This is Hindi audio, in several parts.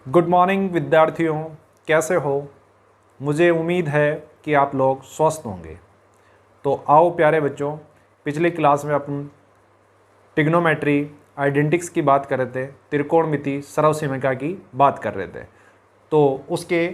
गुड मॉर्निंग विद्यार्थियों, कैसे हो। मुझे उम्मीद है कि आप लोग स्वस्थ होंगे। तो आओ प्यारे बच्चों, पिछली क्लास में अपन ट्रिग्नोमेट्री आइडेंटिक्स की बात कर रहे थे, त्रिकोणमिति सर्वसीमिका की बात कर रहे थे। तो उसके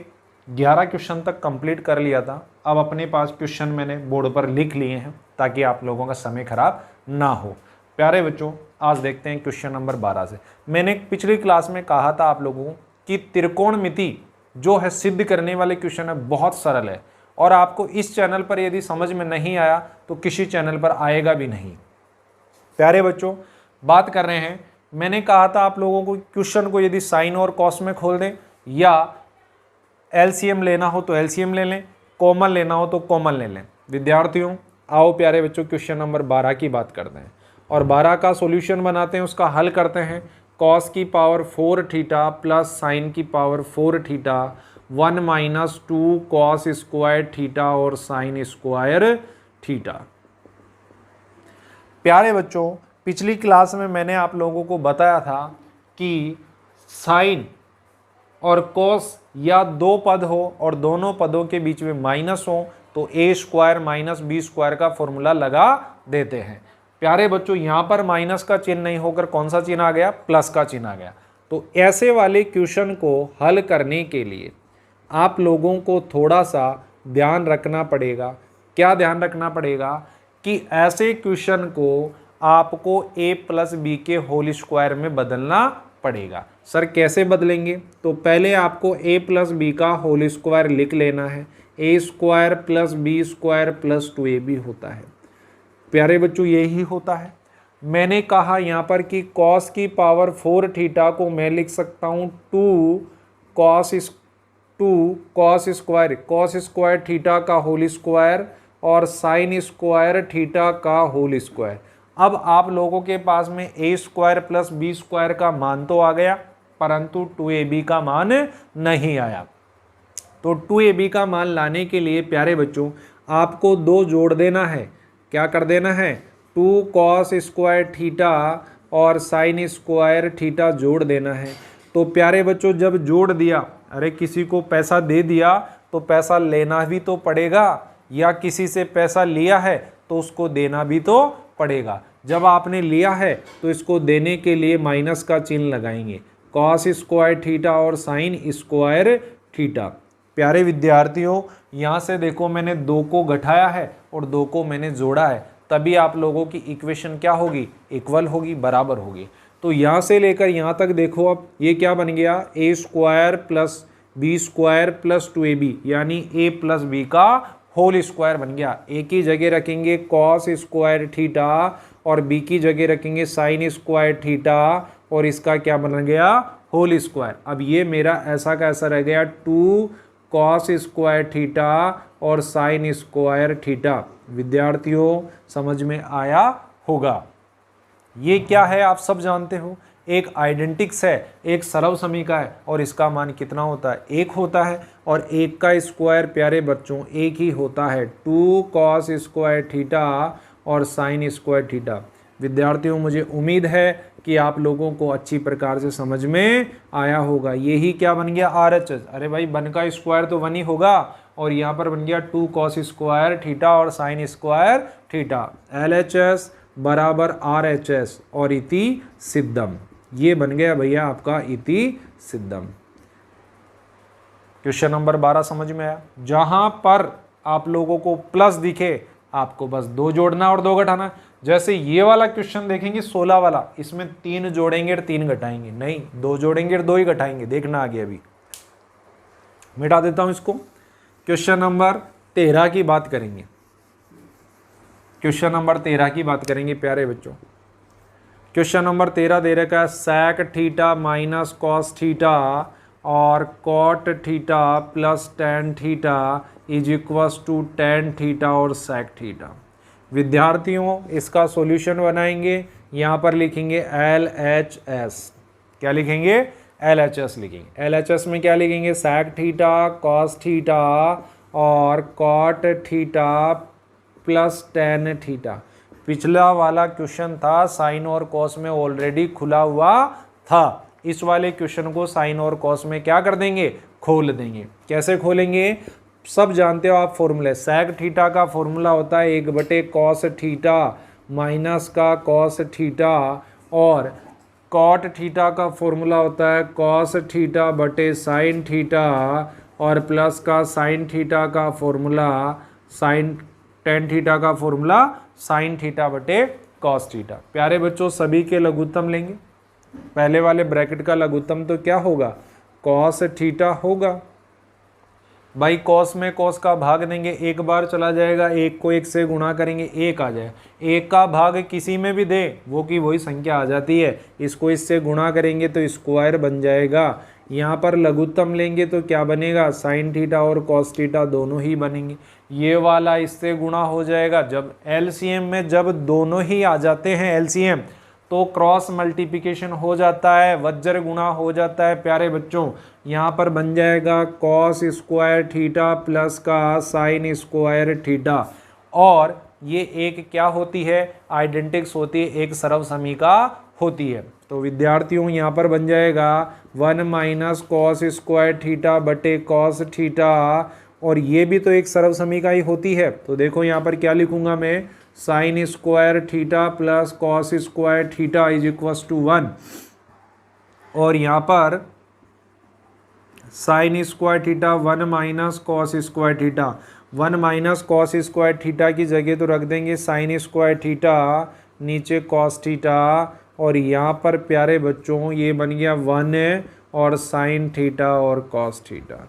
11 क्वेश्चन तक कंप्लीट कर लिया था। अब अपने पास क्वेश्चन मैंने बोर्ड पर लिख लिए हैं ताकि आप लोगों का समय खराब ना हो। प्यारे बच्चों, आज देखते हैं क्वेश्चन नंबर 12 से। मैंने पिछली क्लास में कहा था आप लोगों को कि त्रिकोणमिति जो है सिद्ध करने वाले क्वेश्चन है, बहुत सरल है और आपको इस चैनल पर यदि समझ में नहीं आया तो किसी चैनल पर आएगा भी नहीं। प्यारे बच्चों, बात कर रहे हैं, मैंने कहा था आप लोगों को क्वेश्चन को यदि साइन और कॉस में खोल दें या एलसीएम लेना हो तो एलसीएम ले लें, कॉमन लेना हो तो कॉमन ले लें। विद्यार्थियों आओ प्यारे बच्चों, क्वेश्चन नंबर 12 की बात करते हैं और 12 का सॉल्यूशन बनाते हैं, उसका हल करते हैं। कॉस की पावर 4 थीटा प्लस साइन की power 4 theta 1 minus 2 cos square theta और साइन स्क्वायर थीटा। प्यारे बच्चों, पिछली क्लास में मैंने आप लोगों को बताया था कि साइन और कॉस या दो पद हो और दोनों पदों के बीच में माइनस हो तो ए स्क्वायर माइनस बी स्क्वायर का फॉर्मूला लगा देते हैं। प्यारे बच्चों, यहाँ पर माइनस का चिन्ह नहीं होकर कौन सा चिन्ह आ गया, प्लस का चिन्ह आ गया। तो ऐसे वाले क्वेश्चन को हल करने के लिए आप लोगों को थोड़ा सा ध्यान रखना पड़ेगा। क्या ध्यान रखना पड़ेगा कि ऐसे क्वेश्चन को आपको ए प्लस बी के होल स्क्वायर में बदलना पड़ेगा। सर कैसे बदलेंगे? तो पहले आपको ए प्लस बी का होल स्क्वायर लिख लेना है। A square plus B square plus 2ab होता है। प्यारे बच्चों, यही होता है। मैंने कहा यहाँ पर कि कॉस की पावर 4 थीटा को मैं लिख सकता हूँ 2 कॉस स्क्वायर थीटा का होल स्क्वायर और साइन स्क्वायर थीटा का होल स्क्वायर। अब आप लोगों के पास में A square plus B square का मान तो आ गया, परंतु 2ab का मान नहीं आया। तो 2ab का मान लाने के लिए प्यारे बच्चों आपको दो जोड़ देना है। क्या कर देना है? 2 कॉस स्क्वायर थीटा और साइन स्क्वायर थीटा जोड़ देना है। तो प्यारे बच्चों जब जोड़ दिया, अरे किसी को पैसा दे दिया तो पैसा लेना भी तो पड़ेगा, या किसी से पैसा लिया है तो उसको देना भी तो पड़ेगा। जब आपने लिया है तो इसको देने के लिए माइनस का चिन्ह लगाएंगे, कॉस स्क्वायर थीटा और साइन स्क्वायर थीटा। प्यारे विद्यार्थियों, यहाँ से देखो मैंने 2 को घटाया है और 2 को मैंने जोड़ा है, तभी आप लोगों की इक्वेशन क्या होगी, इक्वल होगी, बराबर होगी। तो यहाँ से लेकर यहाँ तक देखो, अब ये क्या बन गया, A square plus B square plus 2ab, यानी ए प्लस बी का होल स्क्वायर बन गया। ए की जगह रखेंगे कॉस स्क्वायर थीटा और बी की जगह रखेंगे साइन स्क्वायर थीटा और इसका क्या बन गया, होल स्क्वायर। अब ये मेरा ऐसा का ऐसा रह गया 2 कॉस स्क्वायर थीटा और साइन स्क्वायर थीटा। विद्यार्थियों समझ में आया होगा। ये क्या है आप सब जानते हो, एक आइडेंटिक्स है, एक सर्वसमीका है और इसका मान कितना होता है, 1 होता है। और 1 का स्क्वायर प्यारे बच्चों 1 ही होता है, 2 कॉस स्क्वायर थीटा और साइन स्क्वायर थीटा। विद्यार्थियों मुझे उम्मीद है कि आप लोगों को अच्छी प्रकार से समझ में आया होगा। यही क्या बन गया, RHS। अरे भाई 1 का स्क्वायर तो 1 ही होगा और यहाँ पर बन गया 2 कॉस स्क्वायर थीटा और साइन स्क्वायर थीटा। LHS बराबर RHS और इति सिद्धम। ये बन गया भैया आपका इति सिद्धम। क्वेश्चन नंबर 12 समझ में आया। जहां पर आप लोगों को प्लस दिखे आपको बस 2 जोड़ना और 2 घटाना। जैसे ये वाला क्वेश्चन देखेंगे 16 वाला, इसमें 3 जोड़ेंगे और 3 घटाएंगे, नहीं 2 जोड़ेंगे और 2 ही घटाएंगे। देखना आगे, अभी मिटा देता हूं इसको। क्वेश्चन नंबर 13 की बात करेंगे। क्वेश्चन नंबर 13 की बात करेंगे प्यारे बच्चों। क्वेश्चन नंबर 13 दे रखा है sec theta minus cos theta और cot theta plus tan theta is equals to tan theta और sec थीटा। विद्यार्थियों इसका सॉल्यूशन बनाएंगे, यहाँ पर लिखेंगे LHS। क्या लिखेंगे, LHS लिखेंगे। LHS में क्या लिखेंगे, sec थीटा कॉस थीटा और cot theta plus tan theta. पिछला वाला क्वेश्चन था साइन और कॉस में ऑलरेडी खुला हुआ था, इस वाले क्वेश्चन को साइन और कॉस में क्या कर देंगे, खोल देंगे। कैसे खोलेंगे, सब जानते हो आप फॉर्मूले। सेक थीटा का फॉर्मूला होता है 1/cos थीटा माइनस का कॉस थीटा, और कॉट थीटा का फॉर्मूला होता है कॉस थीटा बटे साइन थीटा, और प्लस का साइन थीटा का फॉर्मूला साइन टेन थीटा का फॉर्मूला साइन थीटा बटे कॉस थीटा। प्यारे बच्चों सभी के लघुत्तम लेंगे। पहले वाले ब्रैकेट का लघुत्तम तो क्या होगा, कॉस थीटा होगा। भाई कॉस में कॉस का भाग देंगे, एक बार चला जाएगा, एक को एक से गुणा करेंगे, एक आ जाए। एक का भाग किसी में भी दे वो की वही संख्या आ जाती है, इसको इससे गुणा करेंगे तो स्क्वायर बन जाएगा। यहाँ पर लघुत्तम लेंगे तो क्या बनेगा, साइन थीटा और कॉस थीटा दोनों ही बनेंगे। ये वाला इससे गुणा हो जाएगा। जब एलसीएम में जब दोनों ही आ जाते हैं एलसीएम तो क्रॉस मल्टीप्लिकेशन हो जाता है, वज्र गुणा हो जाता है। प्यारे बच्चों यहाँ पर बन जाएगा कॉस स्क्वायर थीटा प्लस का साइन स्क्वायर थीटा, और ये एक क्या होती है, आइडेंटिक्स होती है, एक सर्वसमीका होती है। तो विद्यार्थियों यहाँ पर बन जाएगा 1 माइनस कॉस स्क्वायर थीटा बटे कॉस थीटा, और ये भी तो एक सर्वसमीका ही होती है। तो देखो यहाँ पर क्या लिखूंगा मैं, sine square theta plus cos square theta is equal to 1, और यहाँ पर sine square theta 1 minus cos square theta, 1 minus cos square theta की जगह तो रख देंगे साइन स्क्वायर थीटा, नीचे कॉस थीटा, और यहाँ पर प्यारे बच्चों ये बन गया 1 और साइन थीटा और कॉस थीटा।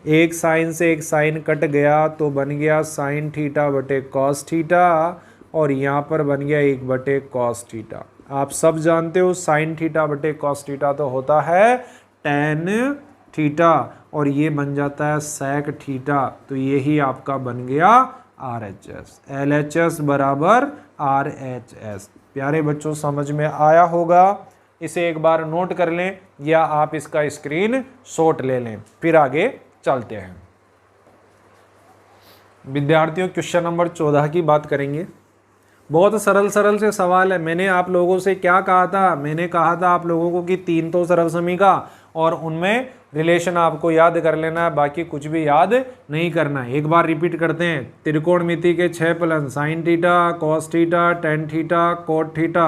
एक साइन से एक साइन कट गया तो बन गया साइन थीटा बटे कॉस थीटा, और यहाँ पर बन गया 1/cos थीटा। आप सब जानते हो साइन थीटा बटे कॉस थीटा तो होता है टेन थीटा, और ये बन जाता है सेक थीटा। तो यही आपका बन गया RHS, LHS बराबर RHS। प्यारे बच्चों समझ में आया होगा, इसे एक बार नोट कर लें या आप इसका स्क्रीन शॉट ले लें, फिर आगे चलते हैं। विद्यार्थियों क्वेश्चन नंबर 14 की बात करेंगे। बहुत सरल सरल से सवाल है। मैंने आप लोगों से क्या कहा था, मैंने कहा था आप लोगों को कि 3 तो सर्वसमीका और उनमें रिलेशन आपको याद कर लेना है, बाकी कुछ भी याद नहीं करना है। एक बार रिपीट करते हैं, त्रिकोणमिति के 6 फलन sine theta, cos theta, tan theta, cot theta,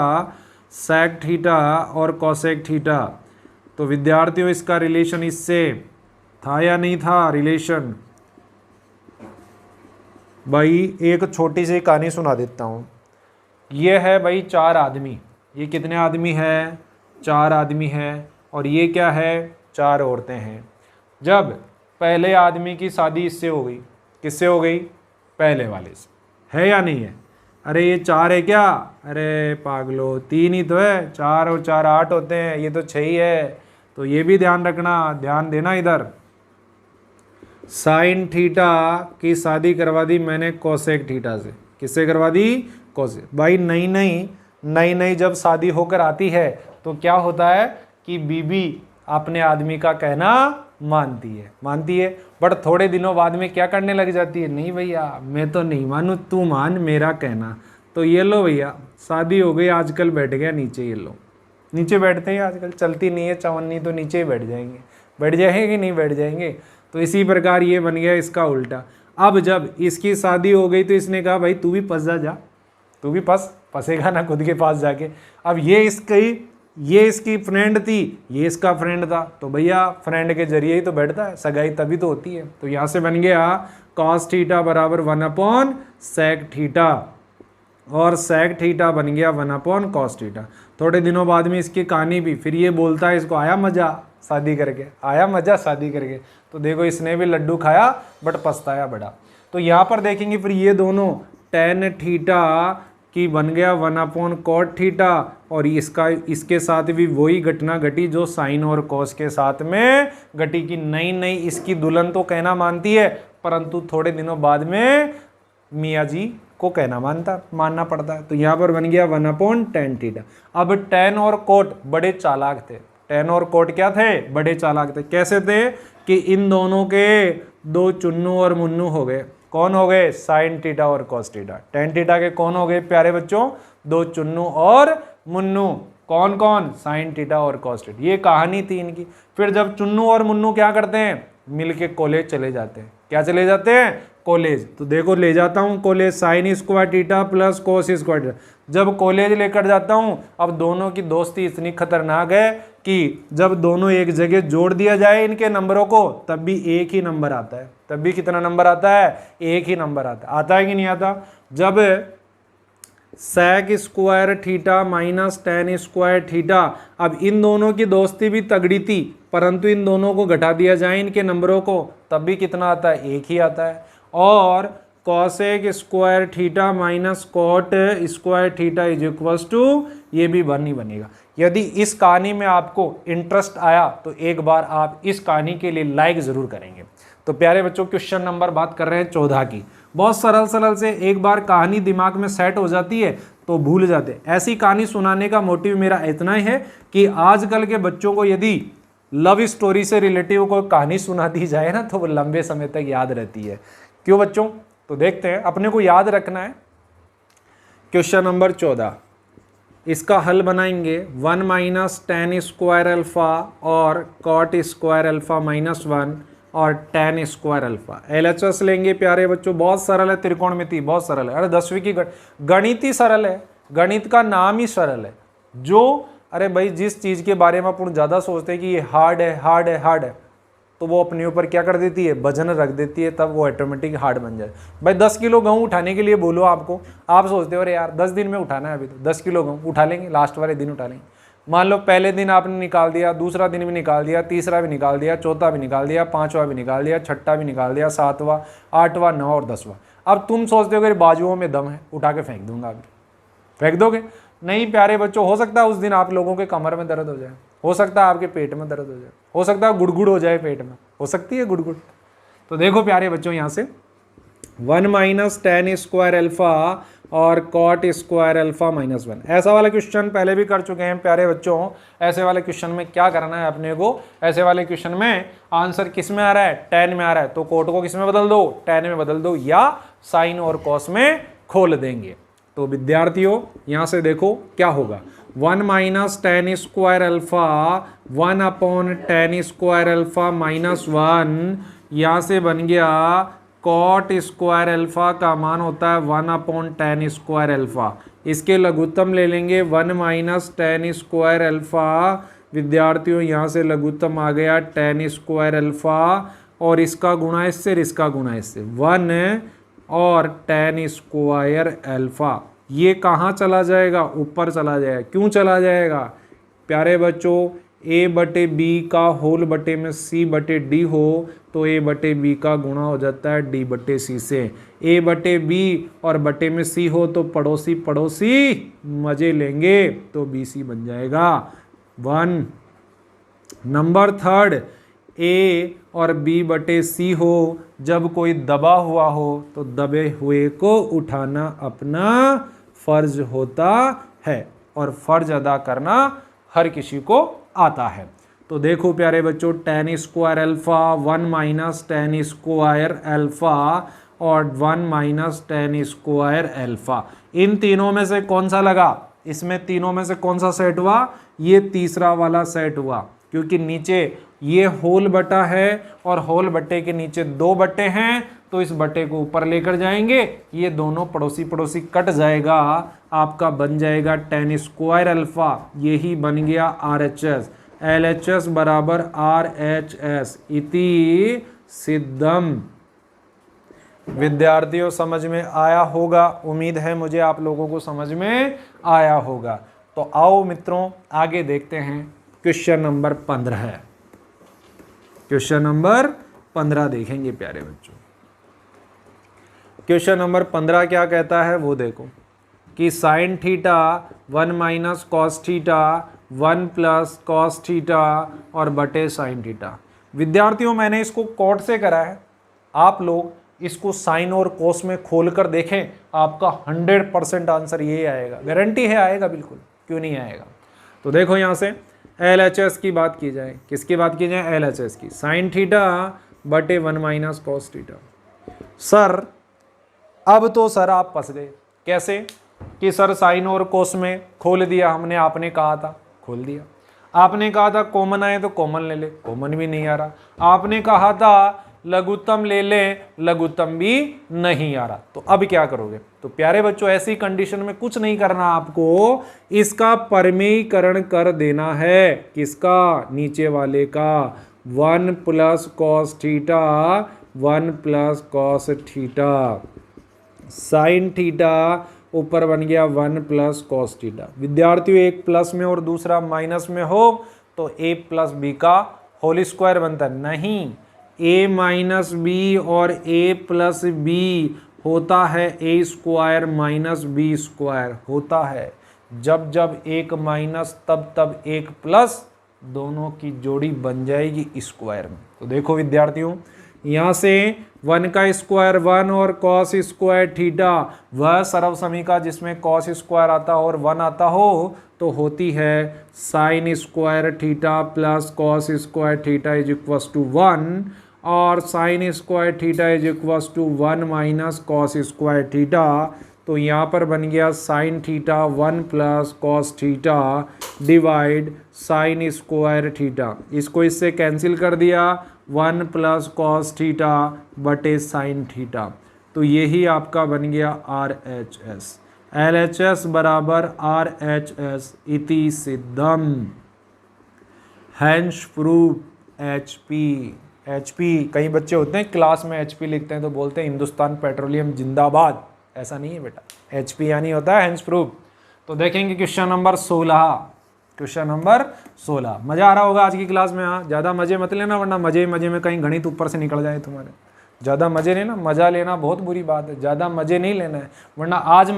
sec theta और कोसेक थीटा। तो विद्यार्थियों इसका रिलेशन इससे था या नहीं था रिलेशन? भाई एक छोटी सी कहानी सुना देता हूँ। ये है भाई 4 आदमी, ये कितने आदमी है, 4 आदमी हैं, और ये क्या है, 4 औरतें हैं। जब पहले आदमी की शादी इससे हो गई, किससे हो गई, पहले वाले से, है या नहीं है? अरे ये 4 है क्या, अरे पागलो 3 ही तो है, 4 और 4 8 होते हैं, ये तो 6 ही है। तो ये भी ध्यान रखना, ध्यान देना इधर। साइन थीटा की शादी करवा दी मैंने कोसेक थीटा से। किससे करवा दी, कोसेक। भाई नई जब शादी होकर आती है तो क्या होता है कि बीबी अपने आदमी का कहना मानती है, बट थोड़े दिनों बाद में क्या करने लग जाती है, नहीं भैया मैं तो नहीं मानूं, तू मान मेरा कहना। तो ये लो भैया शादी हो गई, आजकल बैठ गया नीचे, ये लो नीचे बैठते हैं आजकल, चलती नहीं है चवन्नी तो नीचे ही बैठ जाएंगे कि नहीं बैठ जाएंगे। तो इसी प्रकार ये बन गया इसका उल्टा। अब जब इसकी शादी हो गई तो इसने कहा भाई तू भी फंस जा, तू भी फंसेगा ना खुद के पास जाके। अब ये इसकी फ्रेंड थी, ये इसका फ्रेंड था, तो भैया फ्रेंड के जरिए ही तो बैठता है, सगाई तभी तो होती है। तो यहाँ से बन गया कॉस थीटा बराबर 1/sec थीटा, और sec थीटा बन गया 1/cos थीटा। थोड़े दिनों बाद में इसकी कहानी भी, फिर ये बोलता है इसको आया मजा शादी करके, तो देखो इसने भी लड्डू खाया बट पछताया बड़ा। तो यहाँ पर देखेंगे फिर ये दोनों tan थीटा की बन गया 1/cot थीटा, और इसके साथ भी वही घटना घटी जो साइन और कॉस के साथ में घटी की नई इसकी दुल्हन तो कहना मानती है, परंतु थोड़े दिनों बाद में मियाँ जी को कहना मानना पड़ता है। तो यहाँ पर बन गया 1/tan थीटा। अब tan और कोट बड़े चालाक थे, tan और कोट क्या थे, बड़े चालाक थे। कैसे थे कि इन दोनों के 2 चुन्नू और मुन्नू हो गए। कौन हो गए, साइन थीटा और कॉस थीटा। tan थीटा के कौन हो गए प्यारे बच्चों, 2 चुन्नू और मुन्नू। कौन कौन, साइन थीटा और कॉस थीटा। ये कहानी थी इनकी। फिर जब चुन्नू और मुन्नू क्या करते हैं, मिलके कॉलेज चले जाते हैं। क्या चले जाते हैं, कॉलेज। तो देखो ले जाता हूं college, sign square theta plus cos square theta. जब कॉलेज लेकर जाता हूं, अब दोनों की दोस्ती इतनी खतरनाक है कि जब दोनों एक जगह जोड़ दिया जाए इनके नंबरों को, तब भी एक ही नंबर आता है। तब भी कितना नंबर आता है, एक ही नंबर आता है। आता है कि नहीं आता। जब sec square theta minus tan square theta, अब इन दोनों की दोस्ती भी तगड़ी थी, परंतु इन दोनों को घटा दिया जाए इनके नंबरों को, तब भी कितना आता है, एक ही आता है। और cosec square theta minus cot square theta is equal to, ये भी 1 ही बनेगा। यदि इस कहानी में आपको इंटरेस्ट आया तो एक बार आप इस कहानी के लिए लाइक जरूर करेंगे। तो प्यारे बच्चों, क्वेश्चन नंबर बात कर रहे हैं 14 की। बहुत सरल सरल से, एक बार कहानी दिमाग में सेट हो जाती है तो भूल जाते। ऐसी कहानी सुनाने का मोटिव मेरा इतना ही है कि आजकल के बच्चों को यदि लव स्टोरी से रिलेटिव कोई कहानी सुना दी जाए ना, तो वो लंबे समय तक याद रहती है। क्यों बच्चों, तो देखते हैं, अपने को याद रखना है। क्वेश्चन नंबर 14, इसका हल बनाएंगे 1 माइनस टेन स्क्वायर अल्फा और कॉट स्क्वायर अल्फा माइनस 1 और टेन स्क्वायर अल्फा। LHS लेंगे प्यारे बच्चों, बहुत सरल है, त्रिकोणमिति बहुत सरल है। अरे 10वीं की गणित ही सरल है, गणित का नाम ही सरल है। जो अरे भाई जिस चीज़ के बारे में अपन ज़्यादा सोचते हैं कि ये हार्ड है हार्ड है हार्ड है, तो वो अपने ऊपर क्या कर देती है, वजन रख देती है, तब वो ऑटोमेटिक हार्ड बन जाए। भाई 10 किलो गेहूँ उठाने के लिए बोलो आपको, आप सोचते हो अरे यार 10 दिन में उठाना है, अभी तो 10 किलो गेहूँ उठा लेंगे, लास्ट वाले दिन उठा लेंगे। मान लो पहले दिन आपने निकाल दिया, दूसरा दिन भी निकाल दिया, तीसरा भी निकाल दिया, चौथा भी निकाल दिया, पांचवा भी निकाल दिया, छठा भी निकाल दिया, सातवां, आठवां, 9 और 10वां। अब तुम सोचते हो कि बाजुओं में दम है, उठा के फेंक दूंगा, अभी फेंक दोगे? नहीं प्यारे बच्चों, हो सकता है उस दिन आप लोगों के कमर में दर्द हो जाए, हो सकता है आपके पेट में दर्द हो जाए, हो सकता है गुड़गुड़ हो जाए पेट में, हो सकती है गुड़गुड़। तो देखो प्यारे बच्चों, यहाँ से 1 माइनस टेन स्क्वायर अल्फा और कॉट स्क्वायर अल्फा माइनस 1, ऐसा वाला क्वेश्चन पहले भी कर चुके हैं प्यारे बच्चों। ऐसे वाले क्वेश्चन में क्या करना है अपने को, ऐसे वाले क्वेश्चन में आंसर किस में आ रहा है, टेन में आ रहा है, तो कॉट को किस में बदल दो, टेन में बदल दो, या साइन और कॉस में खोल देंगे। तो विद्यार्थियों यहाँ से देखो क्या होगा, 1 minus tan square alpha 1 upon ten square alpha minus 1, यहाँ से बन गया कॉट स्क्वायर अल्फा का मान होता है 1 अपॉन टेन स्क्वायर अल्फा। इसके लघुत्तम ले लेंगे 1 माइनस टेन स्क्वायर अल्फा। विद्यार्थियों यहाँ से लघुत्तम आ गया टेन स्क्वायर अल्फा, और इसका गुणा इससे, इसका गुणा इससे, 1 और टेन स्क्वायर अल्फा। ये कहाँ चला जाएगा, ऊपर चला जाएगा। क्यों चला जाएगा प्यारे बच्चों, a बटे बी का होल बटे में c बटे डी हो तो a बटे बी का गुणा हो जाता है d बटे c से। a बटे बी और बटे में c हो तो पड़ोसी पड़ोसी मजे लेंगे, तो bc बन जाएगा 1। नंबर 3, a और b बटे c हो, जब कोई दबा हुआ हो तो दबे हुए को उठाना अपना फर्ज होता है, और फर्ज अदा करना हर किसी को आता है। तो देखो प्यारे बच्चों, ten square alpha 1 minus tan square alpha और 1 माइनस टेन स्क्वायर अल्फा, इन तीनों में से कौन सा लगा, इसमें तीनों में से कौन सा सेट हुआ, ये तीसरा वाला सेट हुआ, क्योंकि नीचे ये होल बटा है और होल बटे के नीचे 2 बटे हैं, तो इस बटे को ऊपर लेकर जाएंगे, ये दोनों पड़ोसी पड़ोसी कट जाएगा, आपका बन जाएगा टेन स्क्वायर अल्फा, यही बन गया RHS। LHS बराबर RHS इति सिद्धम। विद्यार्थियों समझ में आया होगा, उम्मीद है मुझे आप लोगों को समझ में आया होगा। तो आओ मित्रों आगे देखते हैं, क्वेश्चन नंबर 15 है। क्वेश्चन नंबर 15 देखेंगे प्यारे बच्चों। क्वेश्चन नंबर 15 क्या कहता है वो देखो, कि sign theta 1 minus cos theta 1 plus cos theta और बटे साइन थीटा। विद्यार्थियों मैंने इसको कॉट से करा है, आप लोग इसको साइन और कॉस में खोल कर देखें, आपका 100% आंसर ये आएगा, गारंटी है आएगा, बिल्कुल क्यों नहीं आएगा। तो देखो यहाँ से LHS की बात की जाए, किसकी बात की जाए, LHS की, साइन थीटा बटे 1 माइनस कॉस थीटा। सर अब तो सर आप फंस गए, कैसे, कि सर साइन और कोस में खोल दिया हमने, आपने कहा था, खोल दिया। आपने कहा था कॉमन आए तो कॉमन ले ले, कॉमन भी नहीं आ रहा। आपने कहा था लघुत्तम ले ले, लघुत्तम भी नहीं आ रहा। तो अब क्या करोगे? तो प्यारे बच्चों ऐसी कंडीशन में कुछ नहीं करना, आपको इसका परमेयीकरण कर देना है। किसका? नीचे वाले का। 1 plus cos theta, 1 plus cos theta, sine theta ऊपर बन गया 1 प्लस कॉस थीटा। विद्यार्थियों एक प्लस में और दूसरा माइनस में हो तो a प्लस बी का होल स्क्वायर बनता है। नहीं, a माइनस बी और a प्लस बी होता है a square minus B square होता है। जब जब एक माइनस तब तब एक प्लस, दोनों की जोड़ी बन जाएगी स्क्वायर में। तो देखो विद्यार्थियों, यहाँ से 1 का स्क्वायर 1 और कॉस स्क्वायर थीटा, वह सर्वसमीका जिसमें कॉस स्क्वायर आता हो और 1 आता हो तो होती है sine square theta plus cos square theta is equal to 1, और sine square theta is equal to 1 minus cos square theta. तो यहाँ पर बन गया sine theta 1 plus cos theta divide sine square theta. इसको इससे कैंसिल कर दिया, 1 प्लस कॉस थीटा बटे साइन थीटा। तो यही आपका बन गया RHS। LHS बराबर RHS इति सिद्धम, हैंस प्रूफ HP। HP, कई बच्चे होते हैं क्लास में HP लिखते हैं तो बोलते हैं हिंदुस्तान पेट्रोलियम जिंदाबाद। ऐसा नहीं है बेटा, HP यानी होता है हैंस प्रूफ। तो देखेंगे क्वेश्चन नंबर 16। Question number 16। मजा आ रहा होगा आज की क्लास में। हाँ, ज़्यादा मजे मत लेना वरना मजे मजे में कहीं गणित ऊपर से निकल जाए तुम्हारे। ज़्यादा मजे लेना, मजा लेना बहुत बुरी बात है, ज़्यादा मजे नहीं लेना है वरना आज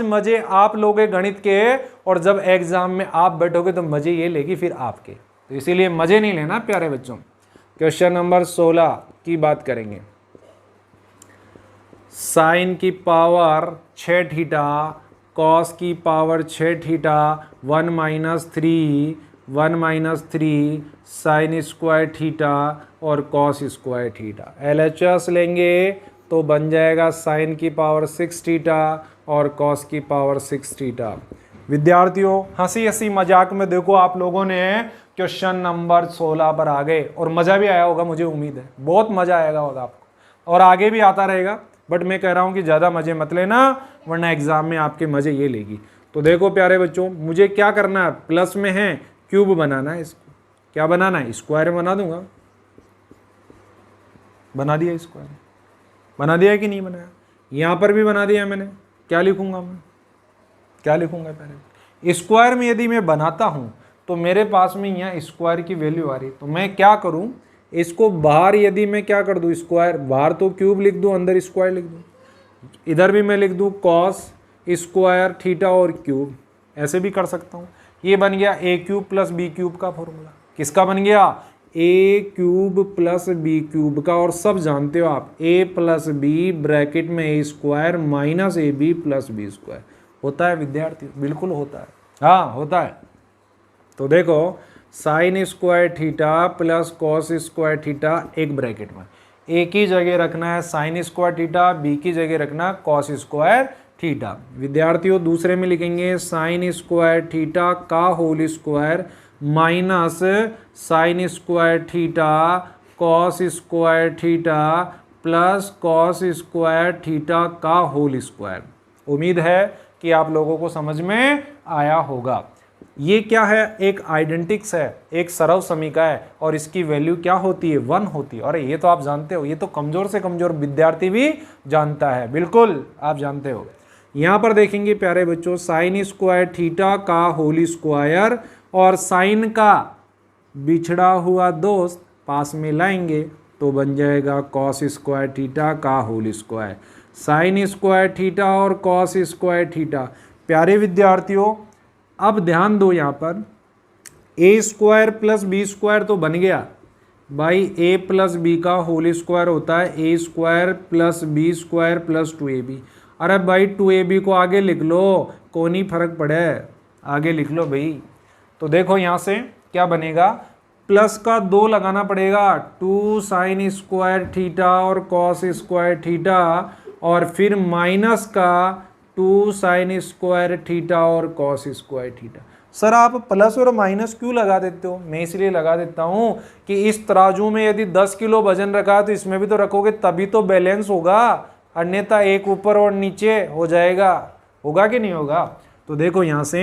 मजे आप लोगे गणित के, और जब एग्जाम में आप बैठोगे तो मजे ये लेगी फिर आपके। तो इसीलिए मजे नहीं लेना प्यारे बच्चों। क्वेश्चन नंबर 16 की बात करेंगे। साइन की पावर 6 थीटा, कॉस की power 6 theta, 1 minus 3 sign square theta और कॉस स्क्वायर थीटा। LHS लेंगे तो बन जाएगा साइन की पावर 6 थीटा और कॉस की पावर 6 थीटा। विद्यार्थियों हंसी हंसी मजाक में देखो आप लोगों ने क्वेश्चन नंबर 16 पर आ गए और मज़ा भी आया होगा, मुझे उम्मीद है बहुत मज़ा आएगा होगा आपको, और आगे भी आता रहेगा। बट मैं कह रहा हूँ कि ज़्यादा मज़े मत लेना वरना एग्जाम में आपके मज़े ये लेगी। तो देखो प्यारे बच्चों, मुझे क्या करना है, प्लस में है क्यूब बनाना है, इसको क्या बनाना है, स्क्वायर बना दूंगा। बना दिया स्क्वायर, बना दिया कि नहीं बनाया? यहाँ पर भी बना दिया मैंने। क्या लिखूंगा मैं, क्या लिखूंगा पहले? स्क्वायर में यदि मैं बनाता हूँ तो मेरे पास में यहाँ स्क्वायर की वैल्यू आ रही, तो मैं क्या करूँ, इसको बाहर यदि मैं क्या कर दूँ, स्क्वायर बाहर तो क्यूब लिख दूँ, अंदर स्क्वायर लिख दूँ। इधर भी मैं लिख दूँ कॉस स्क्वायर थीटा और क्यूब, ऐसे भी कर सकता हूँ। ये बन गया ए क्यूब प्लस बी क्यूब का फॉर्मूला। किसका बन गया? ए क्यूब प्लस बी क्यूब का। और सब जानते हो आप, ए प्लस बी ब्रैकेट में A square minus A B plus B square होता है विद्यार्थी, बिल्कुल होता है, हाँ होता है। तो देखो sign square theta plus cos square theta एक ब्रैकेट में, ए की जगह रखना है साइन स्क्वायर थीटा, बी की जगह रखना कॉस स्क्वायर थीटा। विद्यार्थियों दूसरे में लिखेंगे साइन स्क्वायर थीटा का whole square minus sine square theta cos square theta plus cos square theta का होल स्क्वायर। उम्मीद है कि आप लोगों को समझ में आया होगा। ये क्या है, एक आइडेंटिक्स है, एक सरल समीका है और इसकी वैल्यू क्या होती है, 1 होती है। अरे ये तो आप जानते हो, ये तो कमजोर से कमजोर विद्यार्थी भी जानता है, बिल्कुल आप जानते हो। यहाँ पर देखेंगे प्यारे बच्चों, साइन स्क्वायर थीटा का होल स्क्वायर और साइन का बिछड़ा हुआ दोस्त पास में लाएंगे तो बन जाएगा कॉस स्क्वायर थीटा का whole square. Sine square theta और कॉस स्क्वायर थीटा। प्यारे विद्यार्थियों अब ध्यान दो, यहाँ पर A square plus B square तो बन गया भाई, ए प्लस बी का होल स्क्वायर होता है A square plus B square plus 2ab। अरे भाई 2ab को आगे लिख लो, कौन ही फर्क पड़े, आगे लिख लो भाई। तो देखो यहाँ से क्या बनेगा, प्लस का 2 लगाना पड़ेगा, 2 साइन स्क्वायर थीटा और कॉस स्क्वायर थीटा, और फिर माइनस का 2 साइन स्क्वायर थीटा और कॉस स्क्वायर थीटा। सर आप प्लस और माइनस क्यों लगा देते हो? मैं इसलिए लगा देता हूं कि इस तराजू में यदि 10 किलो वजन रखा तो इसमें भी तो रखोगे, तभी तो बैलेंस होगा, अन्यथा एक ऊपर और नीचे हो जाएगा। होगा कि नहीं होगा? तो देखो यहां से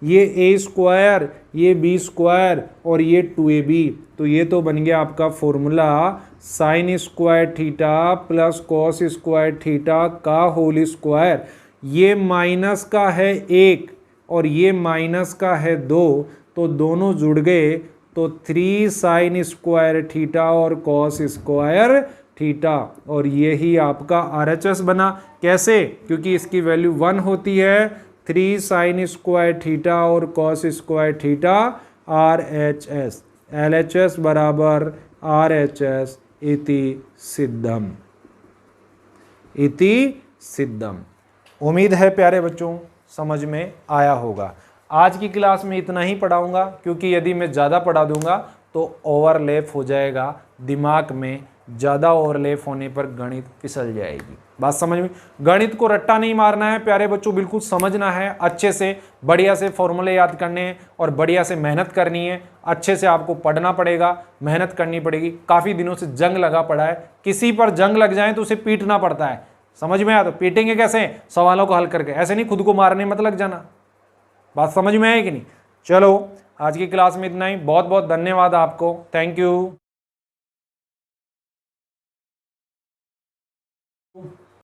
ये ए स्क्वायर, ये बी स्क्वायर और ये 2ab, तो ये तो बन गया आपका formula sine square theta plus cos square theta का होल स्क्वायर। ये माइनस का है 1 और ये माइनस का है 2, तो दोनों जुड़ गए तो 3 साइन स्क्वायर थीटा और कॉस स्क्वायर थीटा, और यही आपका RHS बना। कैसे? क्योंकि इसकी वैल्यू 1 होती है। 3 साइन स्क्वायर थीटा और cos square theta RHS, LHS बराबर RHS इति सिद्धम, इति सिद्धम। उम्मीद है प्यारे बच्चों समझ में आया होगा। आज की क्लास में इतना ही पढ़ाऊंगा, क्योंकि यदि मैं ज़्यादा पढ़ा दूंगा तो ओवरलैप हो जाएगा दिमाग में, ज़्यादा ओवरलैप होने पर गणित फिसल जाएगी। बात समझ में? गणित को रट्टा नहीं मारना है प्यारे बच्चों, बिल्कुल समझना है, अच्छे से बढ़िया से फॉर्मूले याद करने हैं और बढ़िया से मेहनत करनी है। अच्छे से आपको पढ़ना पड़ेगा, मेहनत करनी पड़ेगी। काफ़ी दिनों से जंग लगा पड़ा है, किसी पर जंग लग जाए तो उसे पीटना पड़ता है। समझ में आया? तो पीटेंगे कैसे? सवालों को हल करके, ऐसे नहीं खुद को मारने मत लग जाना। बात समझ में आई कि नहीं? चलो आज की क्लास में इतना ही। बहुत बहुत धन्यवाद आपको। Thank you.